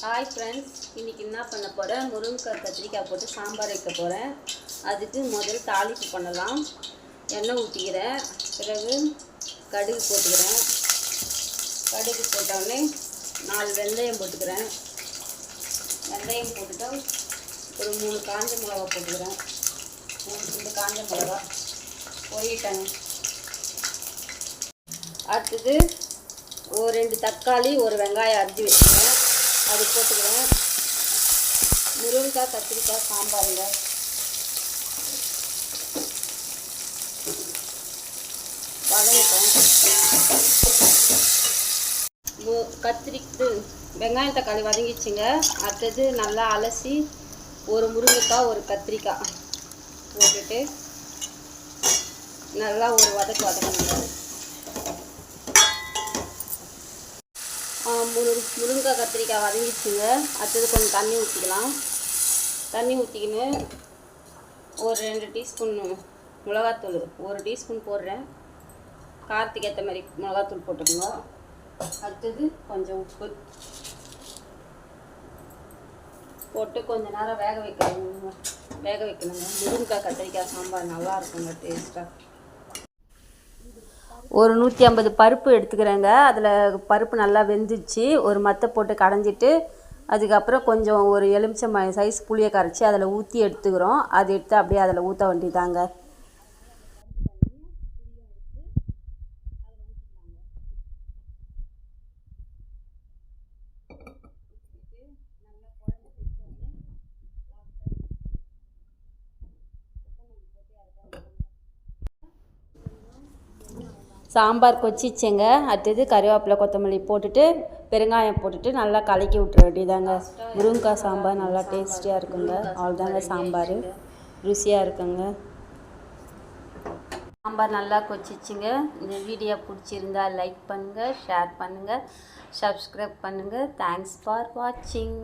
Hi friends, இன்றைக்கி என்ன பண்ண போகிறேன்? முருங்கைக்காய் கத்திரிக்காய் போட்டு சாம்பார் வைக்க போகிறேன். அதுக்கு முதல் தாளிப்பு பண்ணலாம். எண்ணெய் ஊற்றிக்கிறேன். பிறகு கடுகு போட்டுக்கிறேன். கடுகு போட்டோடனே 4 வெந்தயம் போட்டுக்கிறேன். வெந்தயம் போட்டுட்டு ஒரு 3 காஞ்ச மிளகா போட்டுக்கிறேன். 3 துண்டு காஞ்ச மிளகா பொரியிட்டாங்க. அடுத்தது ஒரு 2 தக்காளி, ஒரு வெங்காயம் அரிஞ்சு வச்சுக்கிறேன். அது போட்டுக்கிறேன். முருங்கைக்காய் கத்திரிக்காய் சாம்பாருங்க. வதங்கிட்டேன். வெங்காயம் தக்காளி வதங்கிச்சுங்க. அடுத்தது நல்லா அலசி ஒரு முருங்கைக்காய் ஒரு கத்திரிக்காய் போட்டுட்டு நல்லா ஒரு வதக்கணுங்க. முருங்கைக்காய் கத்திரிக்காய் வதங்கிச்சுங்க. அடுத்தது கொஞ்சம் தண்ணி ஊற்றிக்கலாம். தண்ணி ஊற்றிக்கின்னு ஒரு 2 டீஸ்பூன் மிளகாத்தூள், 1 டீஸ்பூன் போடுறேன். காரத்துக்கு ஏற்ற மாதிரி மிளகாத்தூள் போட்டுக்கோங்க. அடுத்தது கொஞ்சம் உப்பு போட்டு கொஞ்சம் நேரம் வேக வைக்கணுங்க. முருங்கைக்காய் கத்திரிக்காய் சாம்பார் நல்லா இருக்குங்க, டேஸ்ட்டாக. ஒரு 150 பருப்பு எடுத்துக்கிறேங்க. அதில் பருப்பு நல்லா வெந்துச்சு. ஒரு மத்தை போட்டு கடைஞ்சிட்டு அதுக்கப்புறம் கொஞ்சம் ஒரு எலுமிச்சம்பழம் சைஸ் புளியை கரைச்சி அதில் ஊற்றி எடுத்துக்கிறோம். அது எடுத்து அப்படியே அதில் ஊற்ற வேண்டியதாங்க. சாம்பார் கொச்சிச்சேங்க. அடுத்தது கறிவேப்பிலை கொத்தமல்லி போட்டுட்டு பெருங்காயம் போட்டுட்டு நல்லா கலக்கி விட்டுற வேண்டியதாங்க. முருங்கைக்காய் சாம்பார் நல்லா டேஸ்டியாக இருக்குங்க. அவ்வளோதாங்க, சாம்பார் ருசியாக இருக்குங்க. சாம்பார் நல்லா கொச்சிச்சுங்க. இந்த வீடியோ பிடிச்சிருந்தா லைக் பண்ணுங்கள், ஷேர் பண்ணுங்கள், சப்ஸ்கிரைப் பண்ணுங்கள். தேங்க்ஸ் ஃபார் வாட்சிங்.